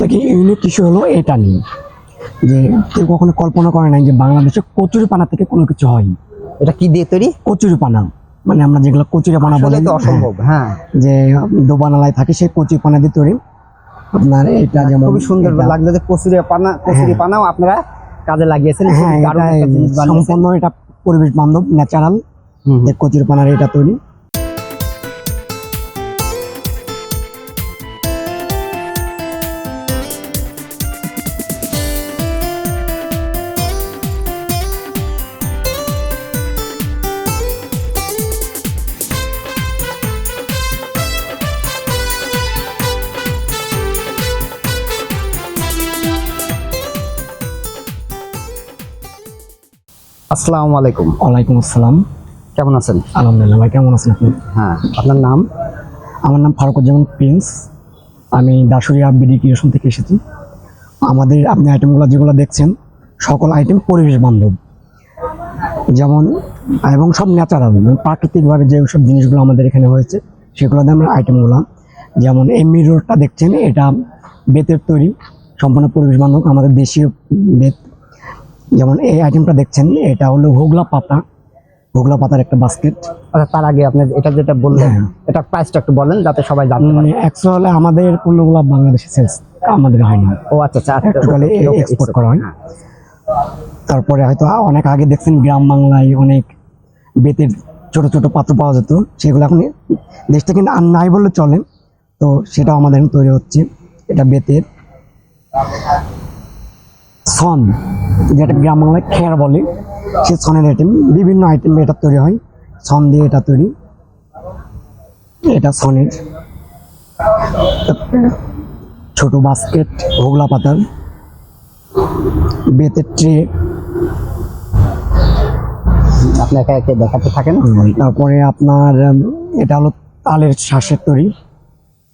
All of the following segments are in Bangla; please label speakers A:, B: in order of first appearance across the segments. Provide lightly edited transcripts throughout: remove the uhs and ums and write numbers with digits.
A: থেকে ইউনিক ইস্যু হলো এটা নিয়ে যে কেউ কখনো কল্পনা করে নাই যে বাংলাদেশে কচুরিপানা থেকে কোনো কিছু হয়।
B: এটা কি দিয়ে তৈরি?
A: কচুরিপানা মানে আমরা যেগুলো কচুরিপানা বলে,
B: তো অসম্ভব। হ্যাঁ,
A: যে দোবানালায় থাকে সেই কচুরিপানা দিয়ে তৈরি। আপনার এটা যেমন
B: খুবই সুন্দর লাগলো যে কচুরিপানাও আপনারা কাজে লাগিয়েছেন।
A: হ্যাঁ, এটা সম্পূর্ণ এটা পরিবেশ বান্ধব ন্যাচারাল কচুরিপানার এটা তৈরি।
B: আসসালামু আলাইকুম।
A: ওয়ালাইকুম আসসালাম।
B: কেমন আছেন?
A: আলহামদুলিল্লাহ ভাই, কেমন আছেন আপনি?
B: হ্যাঁ, আপনার নাম?
A: আমার নাম ফারুকুজ্জামান প্রিন্স। আমি দাসুরিয়া বিডি ক্রিয়েশন থেকে এসেছি। আমাদের আপনি আইটেমগুলো যেগুলো দেখছেন সকল আইটেম পরিবেশ বান্ধব, যেমন এবং সব ন্যাচারাল প্রাকৃতিকভাবে যে সব জিনিসগুলো আমাদের এখানে হয়েছে সেগুলো দিয়ে আমরা আইটেমগুলো, যেমন এই মিররটা দেখছেন এটা বেতের তৈরি, সম্পূর্ণ পরিবেশ বান্ধব, আমাদের দেশীয় বেত। যেমন এই আইটেমটা দেখছেন এটা হলো হোগলা পাতার একটা বাস্কেট।
B: আচ্ছা, তার আগে আপনি এটা যেটা বললেন এটা প্রাইসটা একটু বলেন যাতে সবাই জানতে পারে।
A: অ্যাকচুয়ালি আমাদের পণ্যগুলো বাংলাদেশে সেলস আমাদের হয় না।
B: ও আচ্ছা,
A: টোটালি এক্সপোর্ট করা হয়। তারপরে হয়তো অনেক আগে দেখছেন গ্রাম বাংলায় অনেক বেতের ছোট ছোট পাত্র পাওয়া যেত, সেগুলো এখন দেশটা কিন্তু আর নাই বললে চলে। তো সেটাও আমাদের তৈরি হচ্ছে। এটা বেতের সন, যেটা গ্রাম বাংলায় খেয়ার বলে, সে সনের আইটেম, বিভিন্ন আইটেম এটা তৈরি হয়। সন দিয়ে এটা তৈরি, এটা সনের ছোট বাস্কেট, হোগলা পাতার বেতের ট্রে।
B: আপনি একা একা দেখাতে থাকেন।
A: তারপরে আপনার এটা হলো তালের শ্বাসের তৈরি।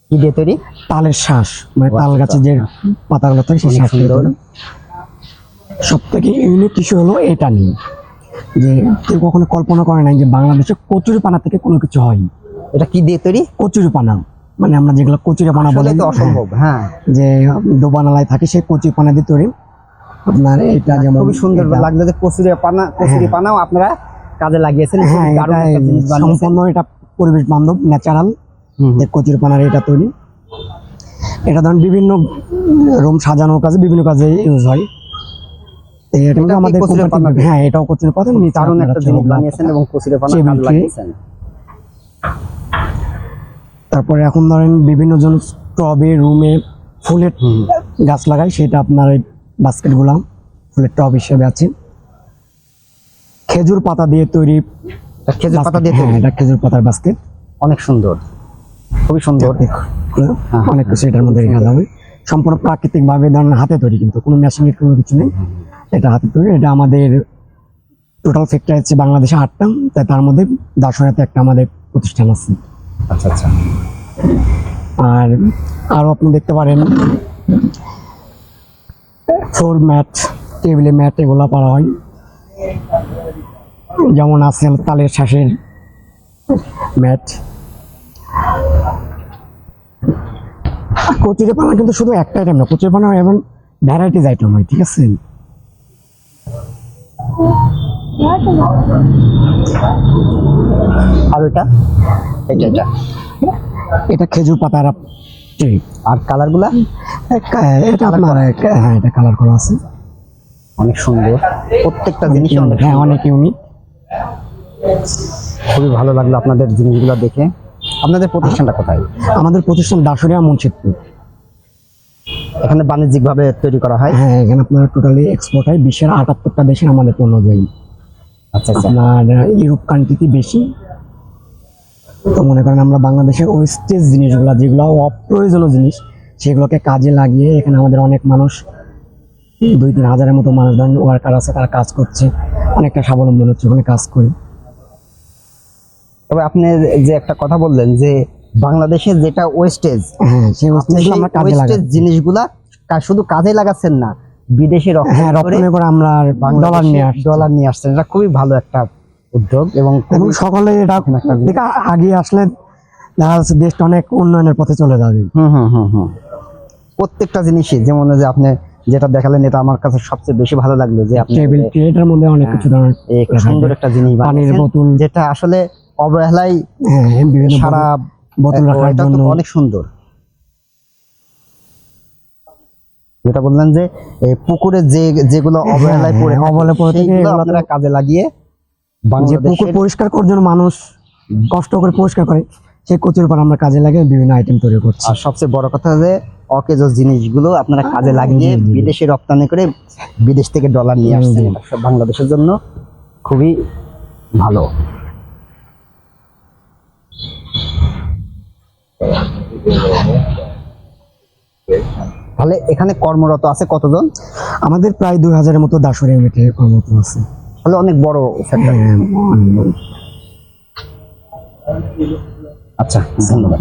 B: কি দিয়ে তৈরি?
A: তালের শ্বাস, মানে তাল গাছে যে পাতাগুলো থাকে সেই শ্বাস দিয়ে তৈরি। সব থেকে ইউনিক ইস্যু হলো এটা নিয়ে যে কেউ কখনো কল্পনা করে নাই যে বাংলাদেশে কচুরিপানা থেকে কোনো কিছু হয়।
B: এটা কি দিয়ে তৈরি?
A: কচুরিপানা মানে আমরা যেগুলো কচুরিপানা বলে,
B: তো অসম্ভব। হ্যাঁ,
A: যে দোবানালায় থাকে সেই কচুরিপানা দিয়ে তৈরি। আপনার এটা যেমন
B: খুবই সুন্দর লাগলো যে কচুরিপানাও আপনারা কাজে লাগিয়েছেন।
A: হ্যাঁ, এটা সম্পূর্ণ এটা পরিবেশ বান্ধব ন্যাচারাল কচুরিপানার এটা তৈরি। এটা ধরুন বিভিন্ন রুম সাজানোর কাজে, বিভিন্ন কাজে ইউজ হয়। এটা আমাদের হ্যাঁ, এটাও কচুরিপানা।
B: দারুণ একটা জিনিস বানিয়েছেন এবং কচুরিপানা কাজে লাগিয়েছেন।
A: তারপরে এখন ধরেন বিভিন্ন জন টবে রুমে ফুলের গাছ লাগায়, সেটা আপনার এই বাস্কেটগুলো ফুলের টব হিসেবে আছে। খেজুর পাতা দিয়ে তৈরি,
B: খেজুর পাতা দিয়ে
A: হ্যাঁ, এটা খেজুর পাতার বাস্কেট।
B: অনেক সুন্দর, খুবই সুন্দর।
A: অনেক কিছু এটার মধ্যে রেখা যাবে। সম্পূর্ণ প্রাকৃতিক ভাবে ধরেন হাতে তৈরি, কিন্তু কোনো মেশিনের কোনো কিছু নেই, এটা হাতে তৈরি। এটা আমাদের টোটাল ফ্যাক্টরি হচ্ছে বাংলাদেশে 8টা, তাই তার মধ্যে দাসুরিয়াতে একটা আমাদের প্রতিষ্ঠান আছে।
B: আচ্ছা আচ্ছা।
A: আর আরো আপনি দেখতে পারেন ফ্লোর ম্যাট, টেবিলে ম্যাট, এগুলো পাওয়া হয়। যেমন আছে তালের শ্বাসের ম্যাট। কচুরিপানা কিন্তু শুধু একটা আইটেম না, কচুরিপানা এমন ভ্যারাইটিস আইটেম হয়, ঠিক আছে?
B: আর এটা
A: এটা খেজুর পাতার ট্রে।
B: আর কালারগুলা?
A: এটা আপনার হ্যাঁ, এটা কালার করা আছে।
B: অনেক সুন্দর, প্রত্যেকটা জিনিস
A: হ্যাঁ, অনেক ইউনিক।
B: খুবই ভালো লাগলো আপনাদের জিনিসগুলো দেখে। আপনাদের প্রতিষ্ঠানটা কোথায়?
A: আমাদের প্রতিষ্ঠান দাসুরিয়া মুন্সিদপুর।
B: এখানে বাণিজ্যিকভাবে তৈরি করা হয়?
A: হ্যাঁ, এখানে আপনার টোটালি এক্সপোর্ট হয়। বিশ্বের 78টা দেশে আমাদের পণ্য যায়।
B: আচ্ছা আচ্ছা।
A: আপনার ইউরোপ কান্ট্রিতে বেশি। তো মনে করেন আমরা বাংলাদেশের ওয়েস্টেজ জিনিসগুলো, যেগুলো অপ্রয়োজনীয় জিনিস, সেগুলোকে কাজে লাগিয়ে এখানে আমাদের অনেক মানুষ, 2-3 হাজারের মতো মানুষ ধরেন ওয়ার্কার আছে, তারা কাজ করছে, অনেকটা স্বাবলম্বন হচ্ছে ওখানে কাজ করে।
B: তবে আপনি যে একটা কথা বললেন যে বাংলাদেশের যেটা ওয়েস্টেজ,
A: হ্যাঁ, সেই ওয়েস্টেজ আমরা কাজে লাগাই।
B: জিনিসগুলা শুধু কাজে লাগাচ্ছেন না, বিদেশে
A: রপ্তানি করে আমরা
B: ডলার নিয়ে আসছেন। এটা খুবই ভালো একটা উদ্যোগ এবং
A: সকলে এটা আগে আসলে দেখা যাচ্ছে দেশটা অনেক উন্নয়নের পথে চলে যাবে।
B: প্রত্যেকটা জিনিসই, যেমন যে আপনি যেটা দেখালেন, এটা আমার কাছে সবচেয়ে বেশি ভালো লাগলো যে আপনি
A: টেবিল প্লেটের মধ্যে অনেক কিছু ধরনের
B: এই সুন্দর একটা জিনিস
A: পানির
B: বানিয়েছেন,
A: বোতল,
B: যেটা আসলে অবহেলায়
A: হ্যাঁ বিভিন্ন
B: সারা
A: বোতল রাখার
B: এটা তো
A: জন্য
B: অনেক সুন্দর। যেটা বললেন যে এই পুকুরে যেগুলো অবহেলায় পড়ে থাকে,
A: অবহেলায় পড়ে থাকে,
B: সেইগুলো
A: এগুলো
B: আপনারা কাজে লাগিয়ে
A: যে পুকুর
B: বাংলাদেশের
A: পরিষ্কার করার জন্য মানুষ কষ্ট করে পরিষ্কার করে, সেই কচুর পার আমরা কাজে লাগিয়ে বিভিন্ন আইটেম তৈরি করছি।
B: আর সবচেয়ে বড় কথা যে অকেজ জিনিসগুলো আপনারা কাজে লাগিয়ে
A: জি, জি।
B: বিদেশে রপ্তানি করে বিদেশ থেকে ডলার নিয়ে আসছেন,
A: জি।
B: এটা সব বাংলাদেশের জন্য খুবই ভালো। তাহলে এখানে কর্মরত আছে কতজন?
A: আমাদের প্রায় 2000-এর মতো দাসুর ইউনিটে কর্মরত আছে।
B: তাহলে অনেক বড় ফ্যাক্টরি।
A: হ্যাঁ, অনেক বড়।
B: আচ্ছা, ধন্যবাদ।